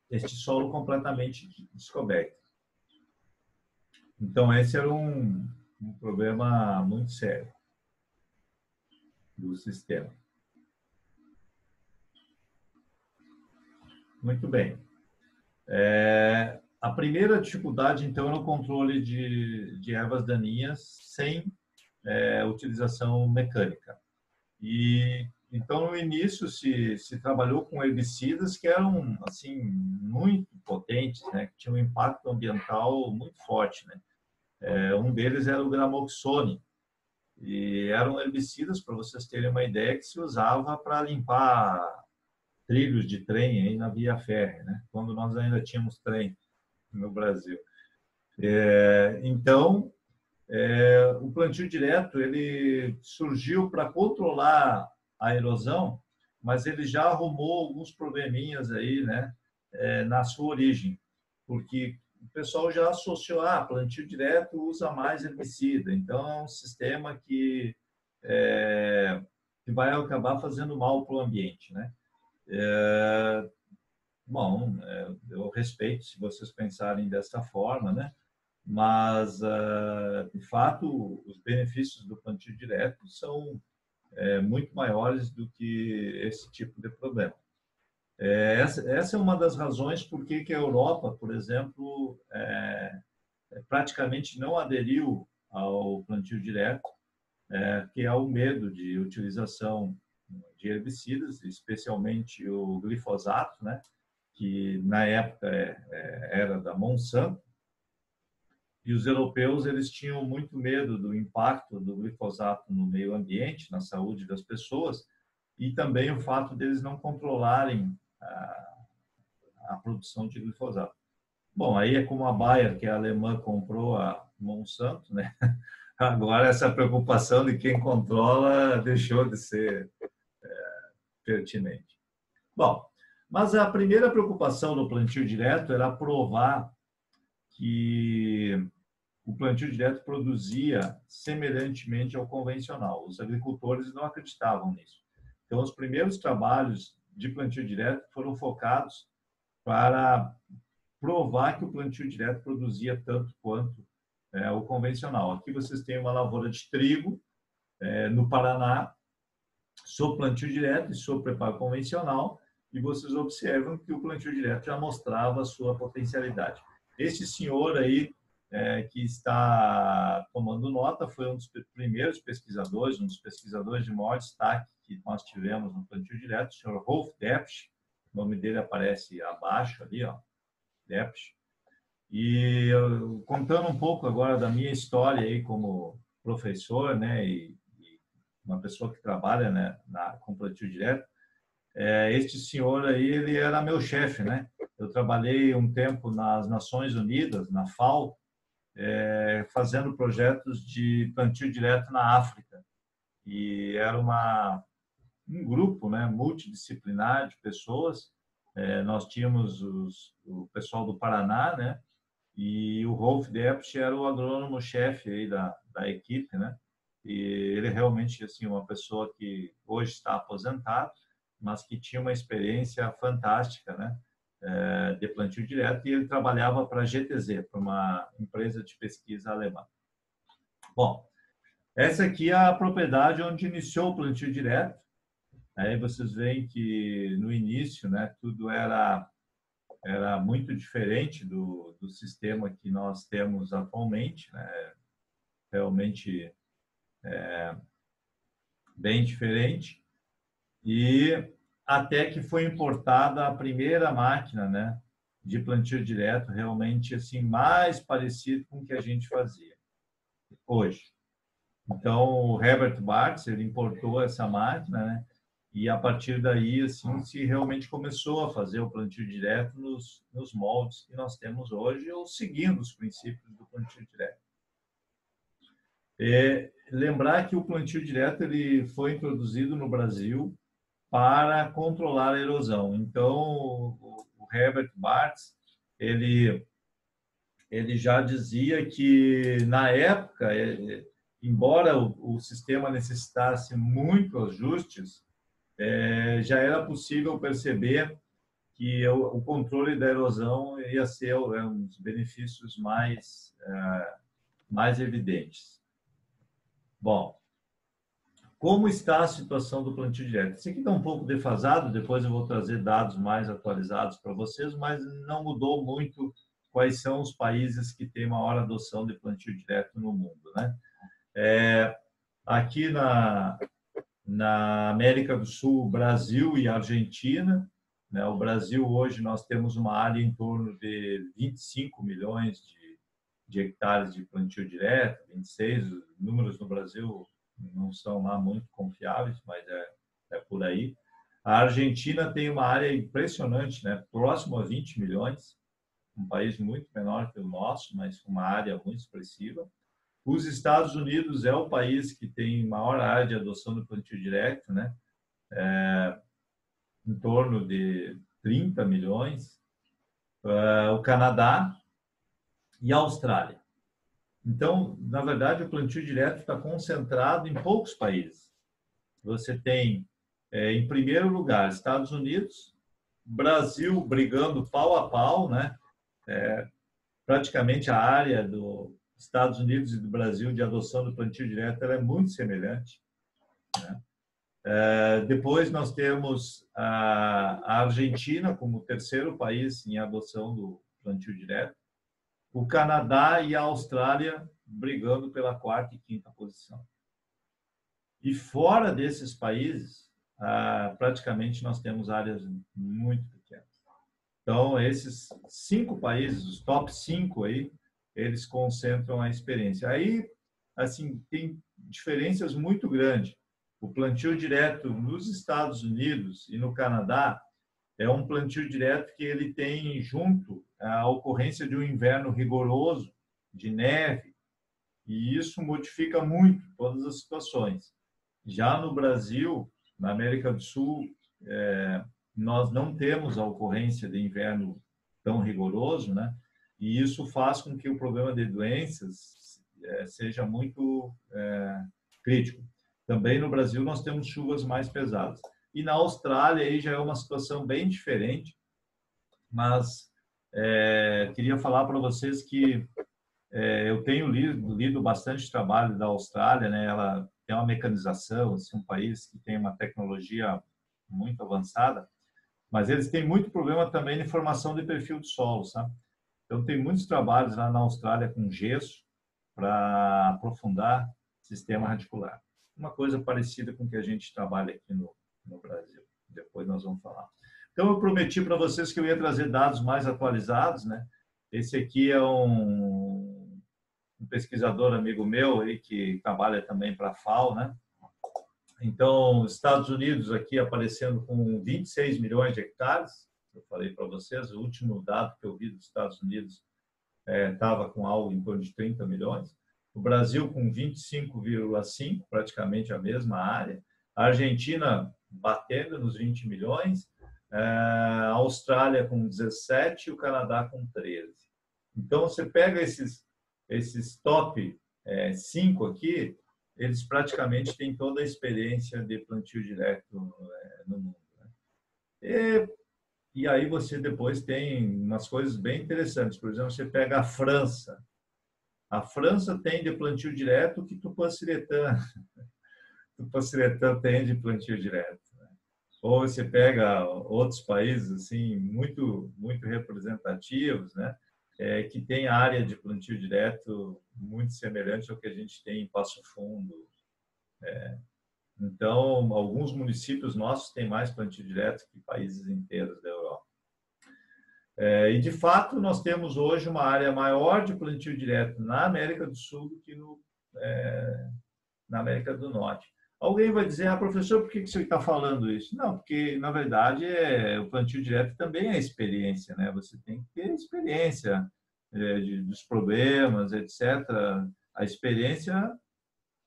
este solo completamente descoberto. Então, esse era um problema muito sério do sistema. Muito bem. A primeira dificuldade, então, é o controle de ervas daninhas sem utilização mecânica. E então, no início, se trabalhou com herbicidas que eram assim muito potentes, né, que tinham um impacto ambiental muito forte, né? Um deles era o gramoxone, e eram herbicidas, para vocês terem uma ideia, que se usava para limpar trilhos de trem aí na via férrea, né? Quando nós ainda tínhamos trem no Brasil. Então, o plantio direto ele surgiu para controlar a erosão, mas ele já arrumou alguns probleminhas aí, né, na sua origem, porque o pessoal já associou, plantio direto usa mais herbicida, então é um sistema que vai acabar fazendo mal para o ambiente, né? Bom, eu respeito se vocês pensarem dessa forma, né? Mas, de fato, os benefícios do plantio direto são muito maiores do que esse tipo de problema. Essa é uma das razões por que a Europa, por exemplo, praticamente não aderiu ao plantio direto, que é o medo de utilização de herbicidas, especialmente o glifosato, né, que na época era da Monsanto. E os europeus eles tinham muito medo do impacto do glifosato no meio ambiente, na saúde das pessoas, e também o fato deles não controlarem a produção de glifosato. Bom, aí é como a Bayer, que é alemã, comprou a Monsanto, né? Agora essa preocupação de quem controla deixou de ser pertinente. Bom, mas a primeira preocupação do plantio direto era provar que o plantio direto produzia semelhantemente ao convencional. Os agricultores não acreditavam nisso. Então, os primeiros trabalhos de plantio direto foram focados para provar que o plantio direto produzia tanto quanto o convencional. Aqui vocês têm uma lavoura de trigo no Paraná, sob plantio direto e sob preparo convencional, e vocês observam que o plantio direto já mostrava a sua potencialidade. Esse senhor aí, que está tomando nota, foi um dos primeiros pesquisadores, um dos pesquisadores de maior destaque que nós tivemos no plantio direto, o senhor Rolf Depsch, o nome dele aparece abaixo ali, ó, Depsch. E contando um pouco agora da minha história aí como professor, né, e uma pessoa que trabalha, né, com plantio direto, este senhor aí, ele era meu chefe, né? Eu trabalhei um tempo nas Nações Unidas, na FAO, fazendo projetos de plantio direto na África. E era um grupo, né, multidisciplinar de pessoas. Nós tínhamos o pessoal do Paraná, né? E o Rolf Depsch era o agrônomo-chefe aí da equipe, né? E ele realmente assim uma pessoa que hoje está aposentado, mas que tinha uma experiência fantástica, né, de plantio direto, e ele trabalhava para a GTZ, para uma empresa de pesquisa alemã. Bom, essa aqui é a propriedade onde iniciou o plantio direto. Aí vocês veem que no início, né, tudo era muito diferente do sistema que nós temos atualmente, né? Realmente bem diferente. E até que foi importada a primeira máquina, né, de plantio direto, realmente assim mais parecido com o que a gente fazia hoje. Então, o Herbert Bartz, ele importou essa máquina, né, e a partir daí assim se realmente começou a fazer o plantio direto nos moldes que nós temos hoje, ou seguindo os princípios do plantio direto. Lembrar que o plantio direto ele foi introduzido no Brasil para controlar a erosão. Então, o Herbert Bartz, ele já dizia que, na época, embora o sistema necessitasse muito ajustes, já era possível perceber que o controle da erosão ia ser um dos benefícios mais evidentes. Bom, como está a situação do plantio direto? Isso aqui está um pouco defasado, depois eu vou trazer dados mais atualizados para vocês, mas não mudou muito quais são os países que têm maior adoção de plantio direto no mundo, né? Aqui na América do Sul, Brasil e Argentina, né? O Brasil, hoje, nós temos uma área em torno de 25 milhões de hectares de plantio direto, 26, os números no Brasil não são lá muito confiáveis, mas é por aí. A Argentina tem uma área impressionante, né? Próximo a 20 milhões, um país muito menor que o nosso, mas uma área muito expressiva. Os Estados Unidos é o país que tem maior área de adoção do plantio direto, né? Em torno de 30 milhões. O Canadá e a Austrália. Então, na verdade, o plantio direto está concentrado em poucos países. Você tem, em primeiro lugar, Estados Unidos, Brasil brigando pau a pau, né? Praticamente a área dos Estados Unidos e do Brasil de adoção do plantio direto ela é muito semelhante, né? Depois nós temos a Argentina como o terceiro país em adoção do plantio direto, o Canadá e a Austrália brigando pela quarta e quinta posição. E fora desses países, praticamente nós temos áreas muito pequenas. Então, esses 5 países, os top 5 aí, eles concentram a experiência. Aí, assim, tem diferenças muito grandes. O plantio direto nos Estados Unidos e no Canadá é um plantio direto que ele tem junto a ocorrência de um inverno rigoroso, de neve, e isso modifica muito todas as situações. Já no Brasil, na América do Sul, nós não temos a ocorrência de inverno tão rigoroso, né? E isso faz com que o problema de doenças seja muito crítico. Também no Brasil nós temos chuvas mais pesadas. E na Austrália aí já é uma situação bem diferente, mas queria falar para vocês que eu tenho lido bastante trabalho da Austrália, né? Ela tem uma mecanização, assim, um país que tem uma tecnologia muito avançada, mas eles têm muito problema também de formação de perfil de solo, sabe? Então tem muitos trabalhos lá na Austrália com gesso para aprofundar sistema radicular. Uma coisa parecida com o que a gente trabalha aqui no Brasil. Depois nós vamos falar. Então eu prometi para vocês que eu ia trazer dados mais atualizados, né? Esse aqui é um pesquisador amigo meu aí que trabalha também para a FAO, né? Então, Estados Unidos aqui aparecendo com 26 milhões de hectares, eu falei para vocês, o último dado que eu vi dos Estados Unidos estava com algo em torno de 30 milhões. O Brasil com 25,5, praticamente a mesma área. A Argentina batendo nos 20 milhões. A Austrália com 17 e o Canadá com 13. Então, você pega esses top 5 aqui, eles praticamente têm toda a experiência de plantio direto no mundo, né? E aí você depois tem umas coisas bem interessantes. Por exemplo, você pega a França. A França tem de plantio direto o que Tupã-Siretã tem de plantio direto, né? Ou você pega outros países assim muito representativos, né? Que tem área de plantio direto muito semelhante ao que a gente tem em Passo Fundo. Então, alguns municípios nossos têm mais plantio direto que países inteiros da Europa. E, de fato, nós temos hoje uma área maior de plantio direto na América do Sul do que na América do Norte. Alguém vai dizer, professor, por que você está falando isso? Não, porque, na verdade, o plantio direto também é experiência, né? Você tem que ter experiência dos problemas, etc. A experiência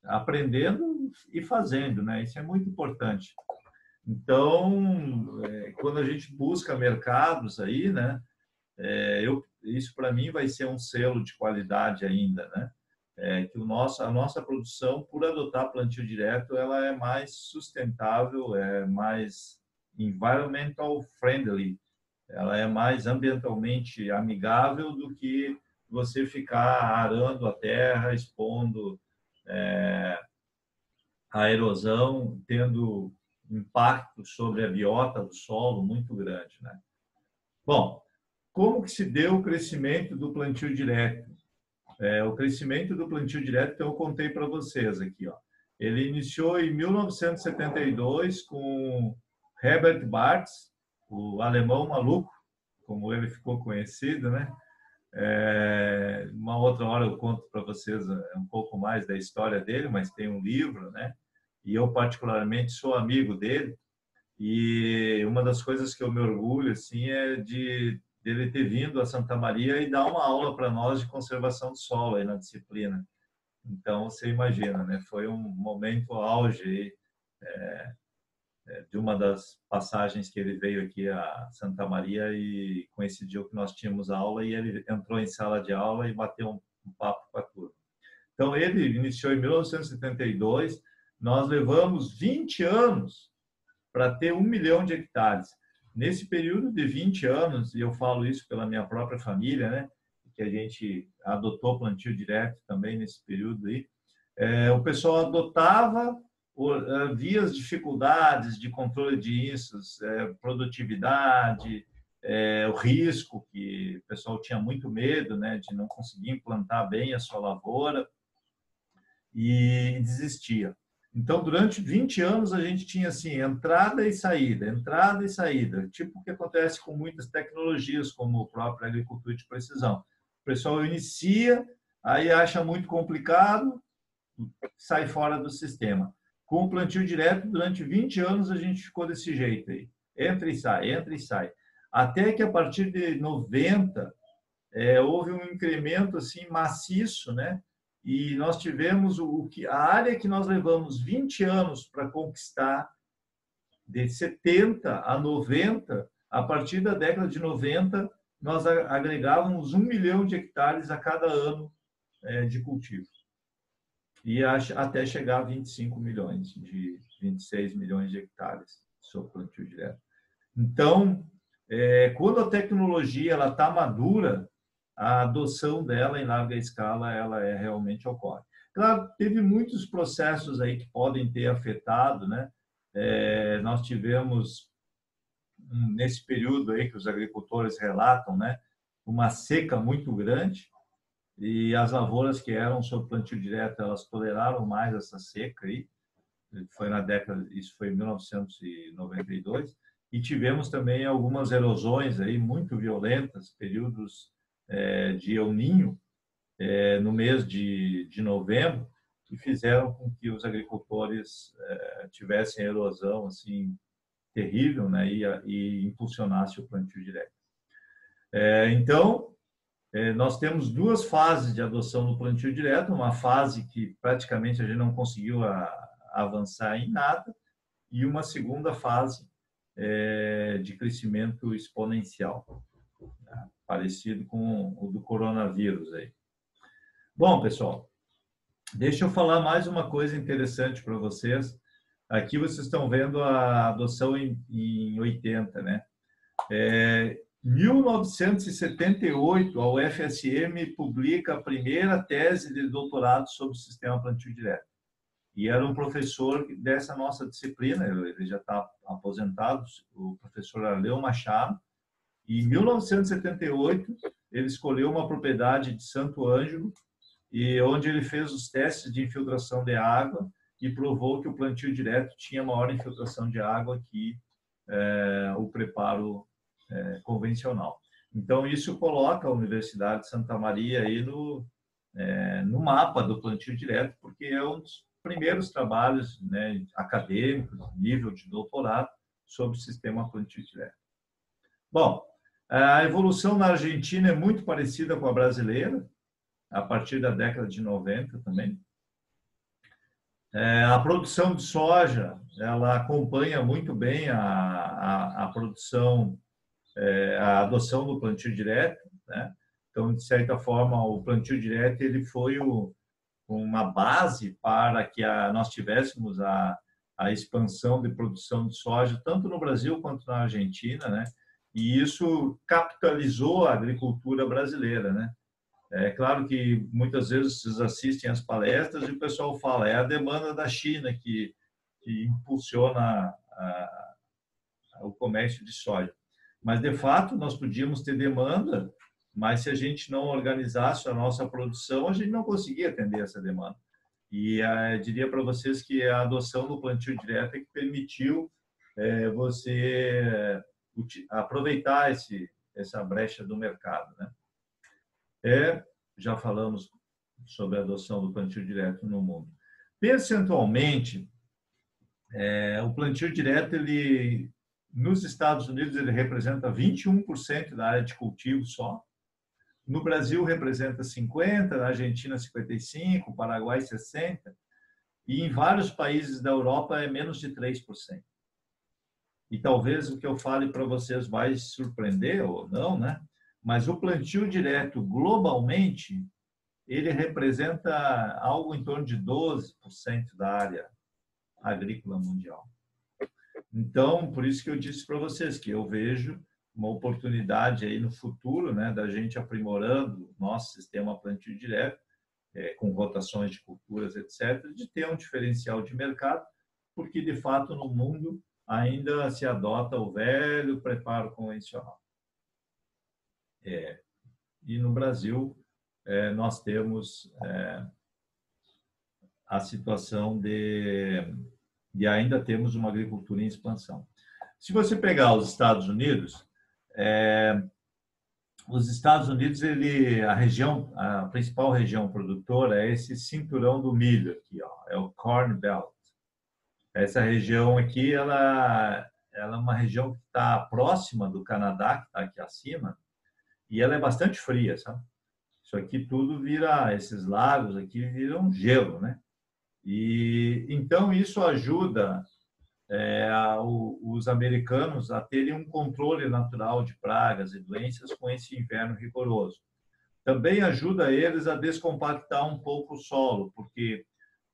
aprendendo e fazendo, né? Isso é muito importante. Então, quando a gente busca mercados aí, né? Isso para mim vai ser um selo de qualidade ainda, né? Que a nossa produção, por adotar plantio direto, ela é mais sustentável, é mais environmental friendly, ela é mais ambientalmente amigável do que você ficar arando a terra, expondo a erosão, tendo impacto sobre a biota do solo muito grande, né? Bom, como que se deu o crescimento do plantio direto? O crescimento do plantio direto que eu contei para vocês aqui, ó. Ele iniciou em 1972 com Herbert Bartz, o alemão maluco, como ele ficou conhecido, né? Uma outra hora eu conto para vocês um pouco mais da história dele, mas tem um livro, né? E eu particularmente sou amigo dele. E uma das coisas que eu me orgulho assim é de dele ter vindo a Santa Maria e dar uma aula para nós de conservação do solo aí na disciplina. Então você imagina, né? Foi um momento auge aí, de uma das passagens que ele veio aqui a Santa Maria e coincidiu que nós tínhamos aula e ele entrou em sala de aula e bateu um papo com a turma. Então ele iniciou em 1972. Nós levamos 20 anos para ter 1 milhão de hectares. Nesse período de 20 anos, e eu falo isso pela minha própria família, né, que a gente adotou plantio direto também nesse período aí, o pessoal adotava, via as dificuldades de controle de índices, produtividade, o risco, que o pessoal tinha muito medo, né, de não conseguir implantar bem a sua lavoura, e desistia. Então, durante 20 anos, a gente tinha assim, entrada e saída, tipo o que acontece com muitas tecnologias, como o próprio agricultura de precisão. O pessoal inicia, aí acha muito complicado, sai fora do sistema. Com o plantio direto, durante 20 anos, a gente ficou desse jeito aí. Entra e sai, entra e sai. Até que, a partir de 90, houve um incremento assim, maciço, né? E nós tivemos a área que nós levamos 20 anos para conquistar, de 70 a 90, a partir da década de 90, nós agregávamos 1 milhão de hectares a cada ano de cultivo. E até chegar a 25 milhões, de 26 milhões de hectares sob plantio direto. Então, quando a tecnologia está madura, a adoção dela em larga escala ela realmente ocorre. Claro, teve muitos processos aí que podem ter afetado, né? Nós tivemos nesse período aí que os agricultores relatam, né, uma seca muito grande e as lavouras que eram sob plantio direto elas toleraram mais essa seca aí. Foi na década, isso foi em 1992, e tivemos também algumas erosões aí muito violentas, períodos de El Niño, no mês de novembro, que fizeram com que os agricultores tivessem erosão assim terrível, né, e impulsionasse o plantio direto. Então, nós temos duas fases de adoção do plantio direto, uma fase que praticamente a gente não conseguiu avançar em nada, e uma segunda fase de crescimento exponencial, né, parecido com o do coronavírus aí. Bom, pessoal, deixa eu falar mais uma coisa interessante para vocês. Aqui vocês estão vendo a adoção em 80, né? Em 1978, a UFSM publica a primeira tese de doutorado sobre o sistema plantio direto. E era um professor dessa nossa disciplina, ele já está aposentado, o professor Arleu Machado. E em 1978, ele escolheu uma propriedade de Santo Ângelo, e onde ele fez os testes de infiltração de água e provou que o plantio direto tinha maior infiltração de água que o preparo convencional. Então, isso coloca a Universidade de Santa Maria aí no mapa do plantio direto, porque é um dos primeiros trabalhos, né, acadêmicos, nível de doutorado, sobre o sistema plantio direto. Bom, a evolução na Argentina é muito parecida com a brasileira, a partir da década de 90 também. A produção de soja, ela acompanha muito bem a produção, a adoção do plantio direto, né? Então, de certa forma, o plantio direto ele foi uma base para que nós tivéssemos a expansão de produção de soja, tanto no Brasil quanto na Argentina, né? E isso capitalizou a agricultura brasileira, né? É claro que muitas vezes vocês assistem às palestras e o pessoal fala é a demanda da China que impulsiona o comércio de soja. Mas, de fato, nós podíamos ter demanda, mas se a gente não organizasse a nossa produção, a gente não conseguia atender essa demanda. E diria para vocês que a adoção do plantio direto é que permitiu você aproveitar essa brecha do mercado, né? Já falamos sobre a adoção do plantio direto no mundo. Percentualmente, o plantio direto, nos Estados Unidos, ele representa 21% da área de cultivo só. No Brasil, representa 50%, na Argentina, 55%, no Paraguai, 60%. E em vários países da Europa é menos de 3%. E talvez o que eu fale para vocês vai surpreender ou não, né? Mas o plantio direto, globalmente, ele representa algo em torno de 12% da área agrícola mundial. Então, por isso que eu disse para vocês que eu vejo uma oportunidade aí no futuro, né, da gente aprimorando o nosso sistema plantio direto, com rotações de culturas, etc., de ter um diferencial de mercado, porque, de fato, no mundo ainda se adota o velho preparo convencional. E no Brasil, nós temos a situação de ainda temos uma agricultura em expansão. Se você pegar os Estados Unidos, a principal região produtora é esse cinturão do milho aqui, ó, é o Corn Belt. Essa região aqui, ela é uma região que está próxima do Canadá, que está aqui acima, e ela é bastante fria, sabe? Isso aqui tudo esses lagos aqui viram gelo, né? E então isso ajuda os americanos a terem um controle natural de pragas e doenças com esse inverno rigoroso. Também ajuda eles a descompactar um pouco o solo, porque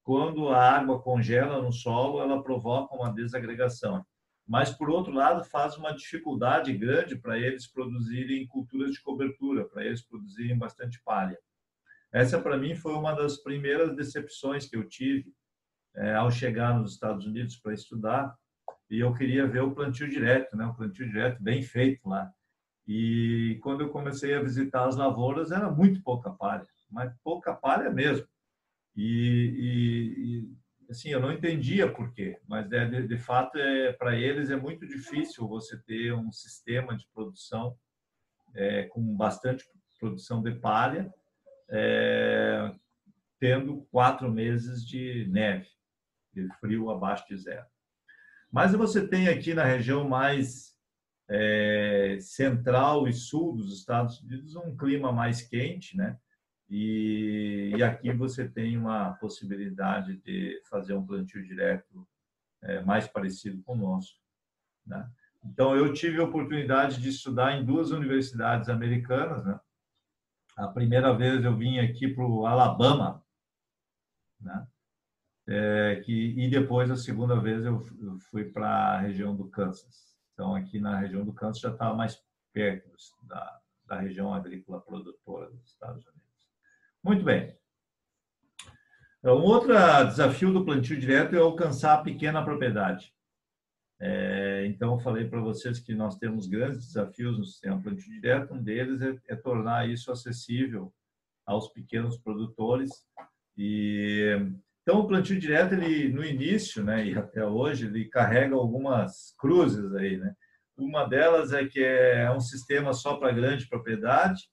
quando a água congela no solo, ela provoca uma desagregação. Mas, por outro lado, faz uma dificuldade grande para eles produzirem culturas de cobertura, para eles produzirem bastante palha. Essa, para mim, foi uma das primeiras decepções que eu tive ao chegar nos Estados Unidos para estudar, e eu queria ver o plantio direto, né? O plantio direto bem feito lá. E quando eu comecei a visitar as lavouras, era muito pouca palha, mas pouca palha mesmo. Assim, eu não entendia por quê, mas de fato para eles é muito difícil você ter um sistema de produção com bastante produção de palha, tendo 4 meses de neve, de frio abaixo de zero. Mas você tem aqui na região mais central e sul dos Estados Unidos um clima mais quente, né? E aqui você tem uma possibilidade de fazer um plantio direto mais parecido com o nosso, né? Então, eu tive a oportunidade de estudar em 2 universidades americanas, né? A primeira vez eu vim aqui para o Alabama, né? E depois, a segunda vez, eu fui para a região do Kansas. Então, aqui na região do Kansas já estava mais perto da região agrícola produtora dos Estados Unidos. Muito bem. Um outro desafio do plantio direto é alcançar a pequena propriedade. Então, eu falei para vocês que nós temos grandes desafios no sistema plantio direto. Um deles é tornar isso acessível aos pequenos produtores. Então, o plantio direto, ele, no início, né, e até hoje, ele carrega algumas cruzes aí, né? Uma delas é que é um sistema só para grande propriedade,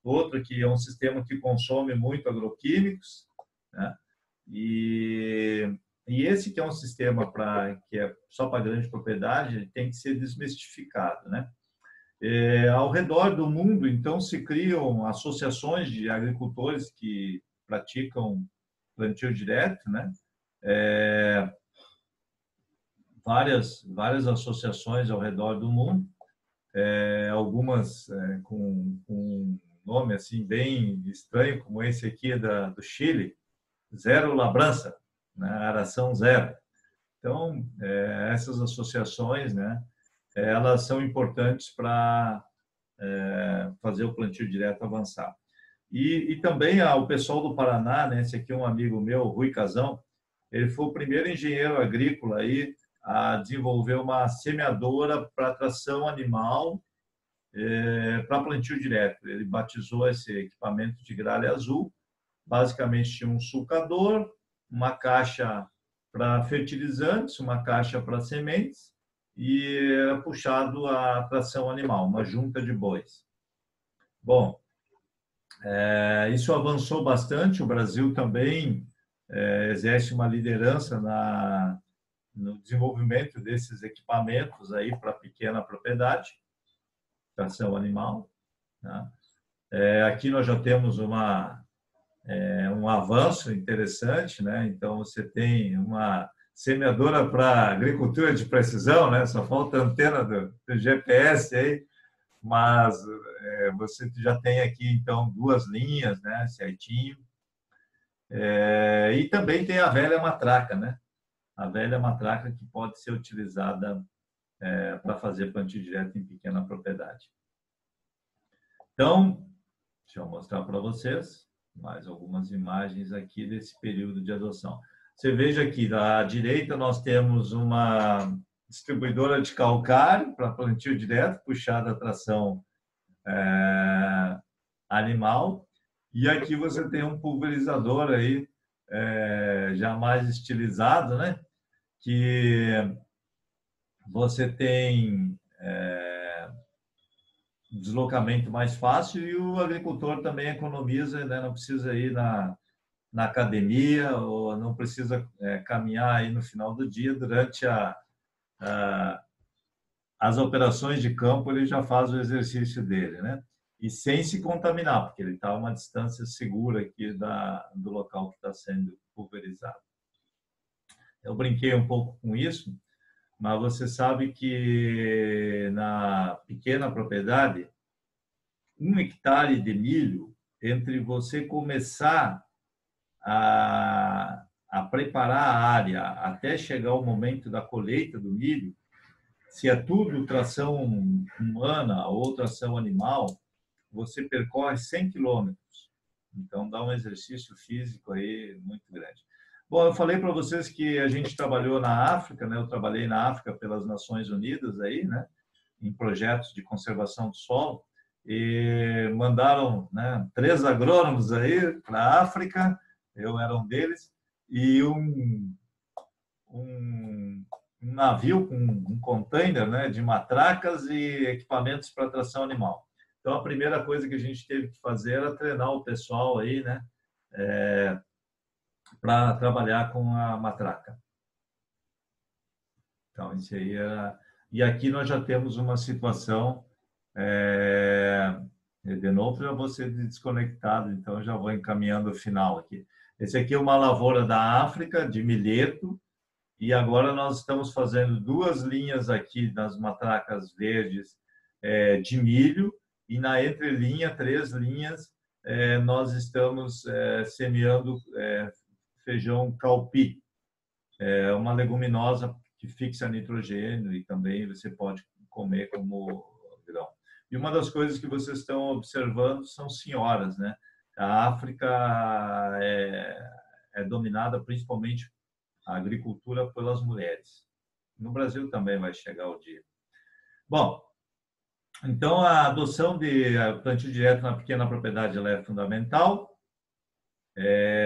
outra que é um sistema que consome muito agroquímicos, né? E esse que é um sistema que é só para grande propriedade, tem que ser desmistificado, né? Ao redor do mundo, então, se criam associações de agricultores que praticam plantio direto, né? Várias associações ao redor do mundo, algumas com um nome assim bem estranho, como esse aqui do Chile, Zero Labrança, né? Aração Zero. Então, essas associações, né, elas são importantes para fazer o plantio direto avançar. E também o pessoal do Paraná, né? Esse aqui é um amigo meu, Rui Casão, ele foi o primeiro engenheiro agrícola aí a desenvolver uma semeadora para tração animal para plantio direto. Ele batizou esse equipamento de gralha azul. Basicamente tinha um sulcador, uma caixa para fertilizantes, uma caixa para sementes e era puxado a tração animal, uma junta de bois. Bom, isso avançou bastante. O Brasil também exerce uma liderança no desenvolvimento desses equipamentos aí para pequena propriedade, tração animal. Né? Aqui nós já temos um avanço interessante, né? Então você tem uma semeadora para agricultura de precisão, né? Só falta a antena do GPS aí, mas você já tem aqui então 2 linhas, né? Certinho. E também tem a velha matraca, né? A velha matraca que pode ser utilizada para fazer plantio direto em pequena propriedade. Então, deixa eu mostrar para vocês mais algumas imagens aqui desse período de adoção. Você veja aqui, à direita nós temos uma distribuidora de calcário para plantio direto, puxada a tração animal. E aqui você tem um pulverizador aí, já mais estilizado, né? Que você tem deslocamento mais fácil e o agricultor também economiza, né? Não precisa ir na academia ou não precisa caminhar aí no final do dia. Durante as operações de campo, ele já faz o exercício dele, né? E sem se contaminar, porque ele está a uma distância segura aqui do local que está sendo pulverizado. Eu brinquei um pouco com isso, mas você sabe que na pequena propriedade, 1 hectare de milho, entre você começar a preparar a área até chegar o momento da colheita do milho, se é tudo tração humana ou tração animal, você percorre 100 quilômetros. Então, dá um exercício físico aí muito grande. Bom, eu falei para vocês que a gente trabalhou na África, né? Eu trabalhei na África pelas Nações Unidas aí, né? Em projetos de conservação do solo, e mandaram, né, 3 agrônomos aí para a África, eu era um deles, e um navio com um container, né, de matracas e equipamentos para tração animal. Então, a primeira coisa que a gente teve que fazer era treinar o pessoal aí, né, para trabalhar com a matraca. Então, isso aí era... E aqui nós já temos uma situação... De novo, já vou ser desconectado, então já vou encaminhando o final aqui. Esse aqui é uma lavoura da África, de milheto, e agora nós estamos fazendo 2 linhas aqui nas matracas verdes de milho, e na entrelinha, 3 linhas, nós estamos semeando feijão calpi. É uma leguminosa que fixa nitrogênio e também você pode comer como grão. E uma das coisas que vocês estão observando são senhoras, né? A África é dominada principalmente a agricultura pelas mulheres. No Brasil também vai chegar o dia. Bom, então a adoção de plantio direto na pequena propriedade ela é fundamental,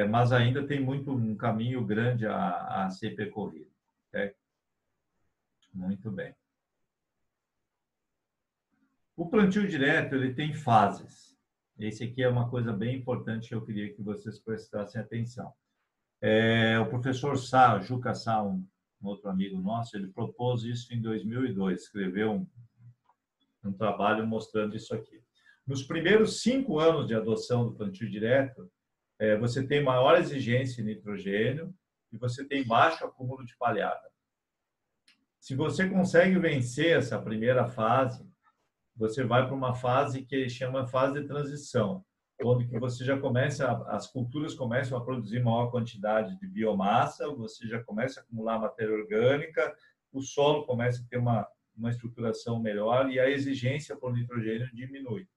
mas ainda tem um caminho grande a ser percorrido. Okay? Muito bem. O plantio direto ele tem fases. Esse aqui é uma coisa bem importante que eu queria que vocês prestassem atenção. O professor Sá, Juca Sá, um outro amigo nosso, ele propôs isso em 2002, escreveu um trabalho mostrando isso aqui. Nos primeiros 5 anos de adoção do plantio direto, você tem maior exigência em nitrogênio e você tem baixo acúmulo de palhada. Se você consegue vencer essa primeira fase, você vai para uma fase que chama fase de transição, onde que você já começa, as culturas começam a produzir maior quantidade de biomassa, você já começa a acumular matéria orgânica, o solo começa a ter uma uma estruturação melhor e a exigência por nitrogênio diminui.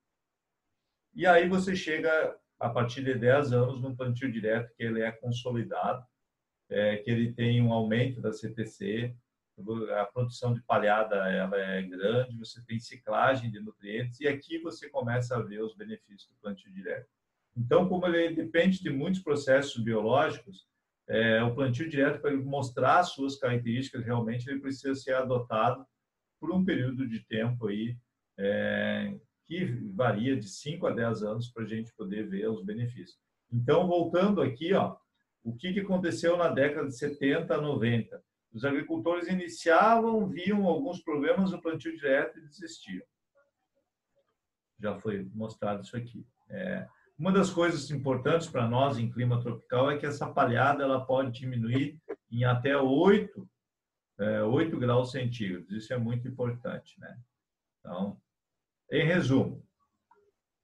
E aí você chega, a partir de 10 anos, num plantio direto que ele é consolidado, que ele tem um aumento da CTC, a produção de palhada ela é grande, você tem ciclagem de nutrientes, e aqui você começa a ver os benefícios do plantio direto. Então, como ele depende de muitos processos biológicos, o plantio direto, para ele mostrar as suas características, realmente ele precisa ser adotado por um período de tempo aí, que varia de 5 a 10 anos para a gente poder ver os benefícios. Então, voltando aqui, ó, o que aconteceu na década de 70 a 90? Os agricultores iniciavam, viam alguns problemas no plantio direto e desistiam. Já foi mostrado isso aqui. Uma das coisas importantes para nós em clima tropical é que essa palhada ela pode diminuir em até 8 graus centígrados. Isso é muito importante, né? Então, em resumo,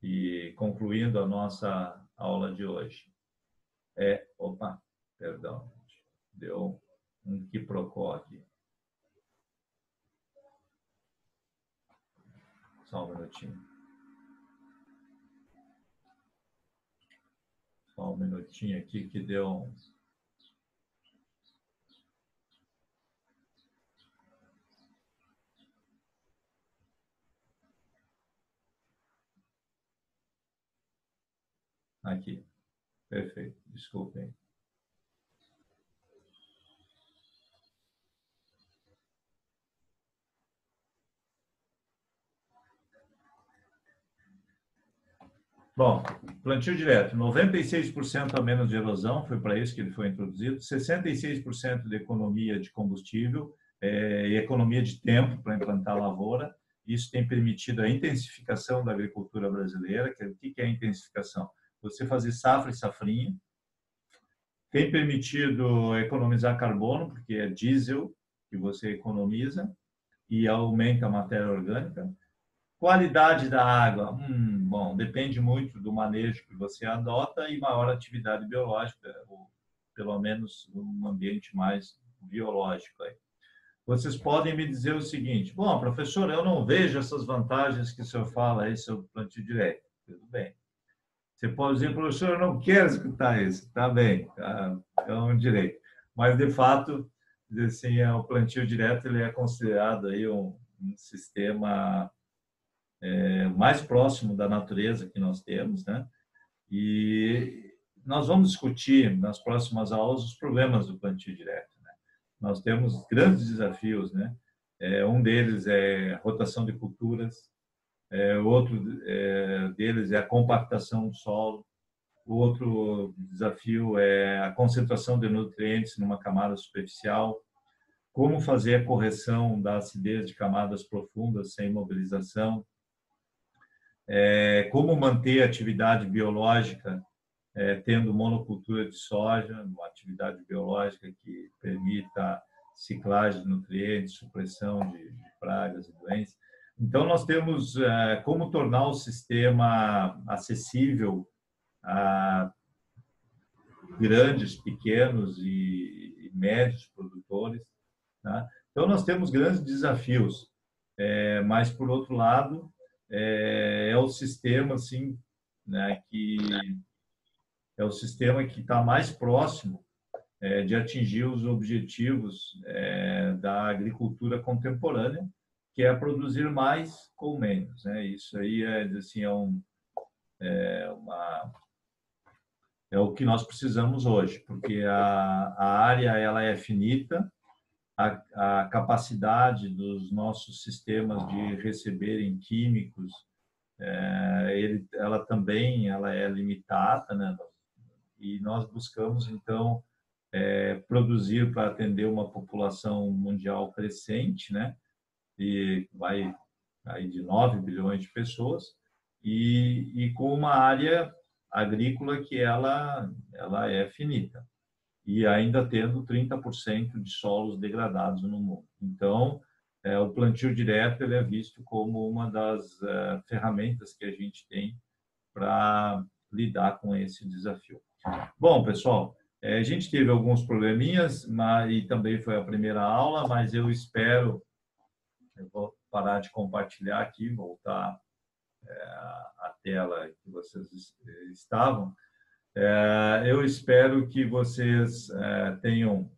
e concluindo a nossa aula de hoje, opa, perdão, deu um quiprocó aqui. Só um minutinho. Só um minutinho aqui que deu um... Aqui. Perfeito. Desculpem. Bom, plantio direto, 96% a menos de erosão, foi para isso que ele foi introduzido, 66% de economia de combustível e economia de tempo para implantar a lavoura. Isso tem permitido a intensificação da agricultura brasileira. O que é a intensificação? Você fazer safra e safrinha. Tem permitido economizar carbono, porque é diesel que você economiza e aumenta a matéria orgânica. Qualidade da água, bom, depende muito do manejo que você adota e maior atividade biológica, ou pelo menos um ambiente mais biológico. Vocês podem me dizer o seguinte: bom, professor, eu não vejo essas vantagens que o senhor fala aí sobre plantio direto. Tudo bem. Você pode dizer, professor, eu não quero escutar isso. Tá bem, tá, é um direito. Mas, de fato, assim, o plantio direto ele é considerado aí um sistema mais próximo da natureza que nós temos, né? E nós vamos discutir nas próximas aulas os problemas do plantio direto, né? Nós temos grandes desafios, né? Um deles é a rotação de culturas, outro deles é a compactação do solo, o outro desafio é a concentração de nutrientes numa camada superficial, como fazer a correção da acidez de camadas profundas sem imobilização, como manter a atividade biológica tendo monocultura de soja, uma atividade biológica que permita ciclagem de nutrientes, supressão de pragas e doenças. Então, nós temos como tornar o sistema acessível a grandes, pequenos e médios produtores, tá? Então, nós temos grandes desafios, mas, por outro lado, é o sistema assim, né, que é o sistema que está mais próximo de atingir os objetivos da agricultura contemporânea, que é produzir mais com menos, né? Isso aí assim, é o que nós precisamos hoje, porque a área ela é finita, a capacidade dos nossos sistemas de receberem químicos, ela também é limitada, né? E nós buscamos, então, produzir para atender uma população mundial crescente, né? E vai aí de 9 bilhões de pessoas, e com uma área agrícola que ela é finita, e ainda tendo 30% de solos degradados no mundo. Então, o plantio direto ele é visto como uma das ferramentas que a gente tem para lidar com esse desafio. Bom, pessoal, a gente teve alguns probleminhas, e também foi a primeira aula, mas eu espero Eu vou parar de compartilhar aqui, voltar a tela que vocês estavam. Eu espero que vocês tenham